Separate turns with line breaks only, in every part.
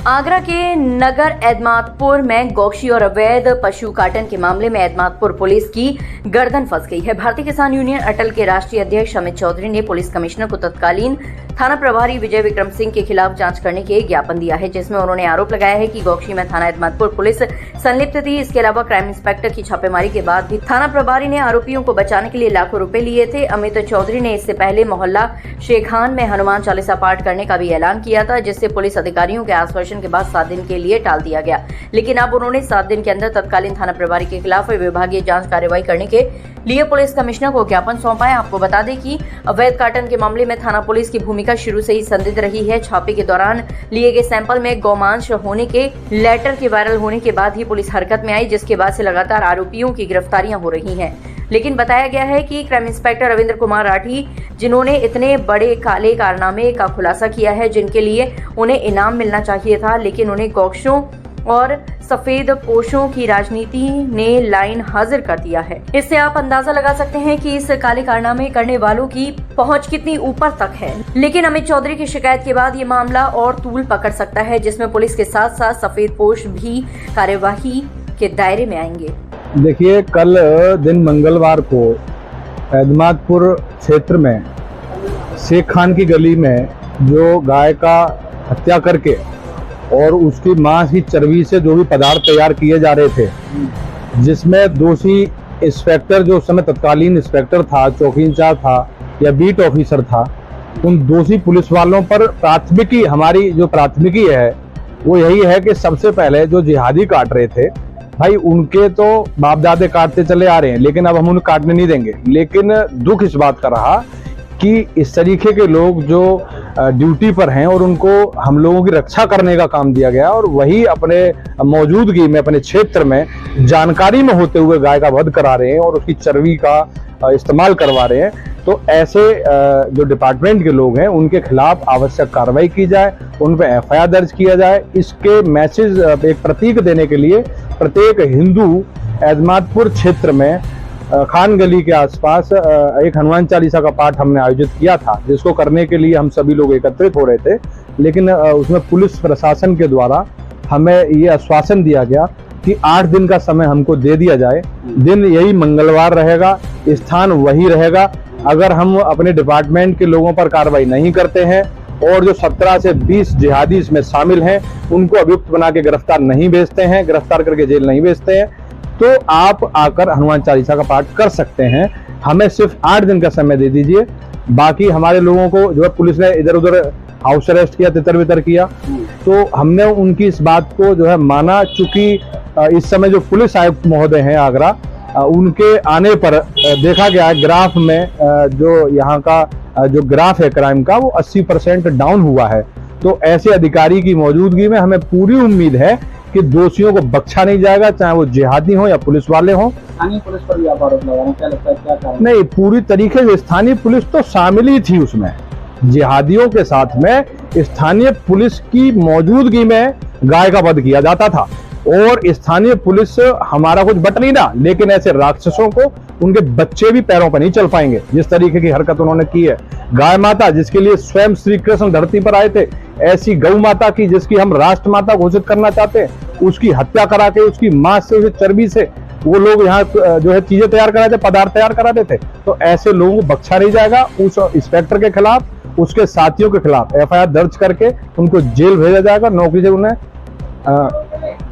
आगरा के नगर एदमातपुर में गौशी और अवैध पशु काटन के मामले में एदमातपुर पुलिस की गर्दन फंस गई है। भारतीय किसान यूनियन अटल के राष्ट्रीय अध्यक्ष अमित चौधरी ने पुलिस कमिश्नर को तत्कालीन थाना प्रभारी विजय विक्रम सिंह के खिलाफ जांच करने के ज्ञापन दिया है, जिसमें उन्होंने आरोप लगाया है कि गौशी में थाना एदमातपुर पुलिस संलिप्त थी। इसके अलावा क्राइम इंस्पेक्टर की छापेमारी के बाद भी थाना प्रभारी ने आरोपियों को बचाने के लिए लाखों रुपए लिए थे। अमित चौधरी ने इससे पहले मोहल्ला शेखान में हनुमान चालीसा पाठ करने का भी ऐलान किया था, जिससे पुलिस अधिकारियों के आश्वासन के बाद 7 दिन के लिए टाल दिया गया। लेकिन अब उन्होंने 7 दिन के अंदर तत्कालीन थाना प्रभारी के खिलाफ विभागीय जांच कार्रवाई करने के लिए पुलिस कमिश्नर को ज्ञापन सौंपा है। आपको बता दें कि अवैध काटन के मामले में थाना पुलिस की भूमिका शुरू से ही संदिग्ध रही है। छापे के दौरान लिए गए सैंपल में गौमांस होने के लेटर के वायरल होने के बाद ही पुलिस हरकत में आई, जिसके बाद से लगातार आरोपियों की गिरफ्तारियां हो रही हैं। लेकिन बताया गया है कि क्राइम इंस्पेक्टर रविंद्र कुमार राठी, जिन्होंने इतने बड़े काले कारनामे का खुलासा किया है, जिनके लिए उन्हें इनाम मिलना चाहिए था, लेकिन उन्हें गौशों और सफेद पोशों की राजनीति ने लाइन हाजिर कर दिया है। इससे आप अंदाजा लगा सकते हैं कि इस काले कारनामे करने वालों की पहुंच कितनी ऊपर तक है। लेकिन अमित चौधरी की शिकायत के बाद ये मामला और तूल पकड़ सकता है, जिसमें पुलिस के साथ साथ सफेद पोश भी कार्यवाही के दायरे में आएंगे।
देखिए, कल दिन मंगलवार को एदमातपुर क्षेत्र में शेख खान की गली में जो गाय का हत्या करके और उसकी मांस की चर्बी से जो भी पदार्थ तैयार किए जा रहे थे, जिसमें दोषी इंस्पेक्टर, जो उस समय तत्कालीन इंस्पेक्टर था, चौकी इंचार्ज था या बीट ऑफिसर था, उन दोषी पुलिस वालों पर प्राथमिकी, हमारी जो प्राथमिकी है वो यही है कि सबसे पहले जो जिहादी काट रहे थे, भाई उनके तो बाप दादे काटते चले आ रहे हैं, लेकिन अब हम उन्हें काटने नहीं देंगे। लेकिन दुख इस बात का रहा कि इस तरीके के लोग जो ड्यूटी पर हैं और उनको हम लोगों की रक्षा करने का काम दिया गया, और वही अपने मौजूदगी में अपने क्षेत्र में जानकारी में होते हुए गाय का वध करा रहे हैं और उसकी चर्बी का इस्तेमाल करवा रहे हैं, तो ऐसे जो डिपार्टमेंट के लोग हैं उनके खिलाफ आवश्यक कार्रवाई की जाए, उन पर एफआईआर दर्ज किया जाए। इसके मैसेज, एक प्रतीक देने के लिए प्रत्येक हिंदू एदमातपुर क्षेत्र में खान गली के आसपास एक हनुमान चालीसा का पाठ हमने आयोजित किया था, जिसको करने के लिए हम सभी लोग एकत्रित हो रहे थे। लेकिन उसमें पुलिस प्रशासन के द्वारा हमें ये आश्वासन दिया गया कि 8 दिन का समय हमको दे दिया जाए। दिन यही मंगलवार रहेगा, स्थान वही रहेगा। अगर हम अपने डिपार्टमेंट के लोगों पर कार्रवाई नहीं करते हैं और जो 17 से 20 जिहादी इसमें शामिल हैं उनको अभियुक्त बना के गिरफ्तार नहीं भेजते हैं, गिरफ्तार करके जेल नहीं भेजते हैं, तो आप आकर हनुमान चालीसा का पाठ कर सकते हैं। हमें सिर्फ 8 दिन का समय दे दीजिए। बाकी हमारे लोगों को जो है पुलिस ने इधर उधर हाउस अरेस्ट किया, तितर बितर किया, तो हमने उनकी इस बात को जो है माना। चूंकि इस समय जो पुलिस आयुक्त महोदय हैं आगरा, उनके आने पर देखा गया ग्राफ में, जो यहाँ का जो ग्राफ है क्राइम का, वो 80% डाउन हुआ है। तो ऐसे अधिकारी की मौजूदगी में हमें पूरी उम्मीद है कि दोषियों को बख्शा नहीं जाएगा, चाहे वो जिहादी हो या पुलिस वाले हों।
स्थानीय पुलिस पर भी आप आरोप लगा रहे हैं, क्या लगता है क्या कारण?
नहीं, पूरी तरीके से स्थानीय पुलिस तो शामिल ही थी उसमें। जिहादियों के साथ में स्थानीय पुलिस की मौजूदगी में गाय का वध किया जाता था, और स्थानीय पुलिस हमारा कुछ बट नहीं ना, लेकिन ऐसे राक्षसों को उनके बच्चे भी पैरों पर नहीं चल पाएंगे। जिस तरीके की हरकत उन्होंने की है, गाय माता जिसके लिए स्वयं श्री कृष्ण धरती पर आए थे, ऐसी गौ माता की जिसकी हम राष्ट्र माता घोषित करना चाहते हैं, उसकी हत्या करा के उसकी मांस से, चर्बी से वो लोग यहाँ जो है चीजें तैयार कराते थे, पदार्थ तैयार कराते थे। तो ऐसे लोगों को बख्शा नहीं जाएगा। उस इंस्पेक्टर के खिलाफ, उसके साथियों के खिलाफ एफआईआर दर्ज करके उनको जेल भेजा जाएगा, नौकरी से उन्हें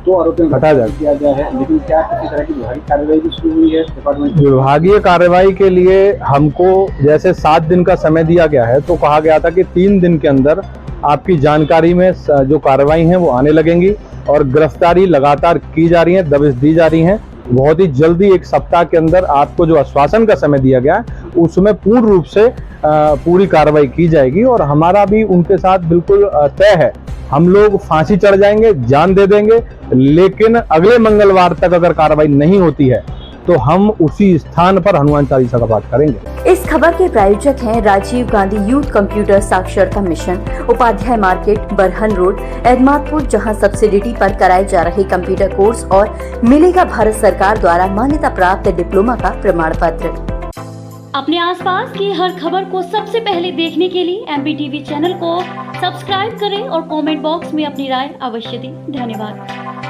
2 आरोपियों को
हटा
किया गया है। लेकिन क्या किसी तरह की विभागीय कार्रवाई भी शुरू हुई है डिपार्टमेंट?
विभागीय कार्रवाई के लिए हमको जैसे 7 दिन का समय दिया गया है, तो कहा गया था कि 3 दिन के अंदर आपकी जानकारी में जो कार्रवाई है वो आने लगेंगी, और गिरफ्तारी लगातार की जा रही है, दबिश दी जा रही है। बहुत ही जल्दी 1 सप्ताह के अंदर आपको जो आश्वासन का समय दिया गया है उसमें पूर्ण रूप से पूरी कार्रवाई की जाएगी, और हमारा भी उनके साथ बिल्कुल तय है। हम लोग फांसी चढ़ जाएंगे, जान दे देंगे, लेकिन अगले मंगलवार तक अगर कार्रवाई नहीं होती है तो हम उसी स्थान पर हनुमान चालीसा का पाठ करेंगे।
इस खबर के प्रायोजक हैं राजीव गांधी यूथ कंप्यूटर साक्षरता mission, Upadhyay market, Barhan road, Edmatpur, जहां सब्सिडिटी पर कराए जा रहे कंप्यूटर कोर्स और मिलेगा भारत सरकार द्वारा मान्यता प्राप्त डिप्लोमा का प्रमाण पत्र।
अपने आसपास की हर खबर को सबसे पहले देखने के लिए MBTV चैनल को सब्सक्राइब करें और कमेंट बॉक्स में अपनी राय अवश्य दें। धन्यवाद।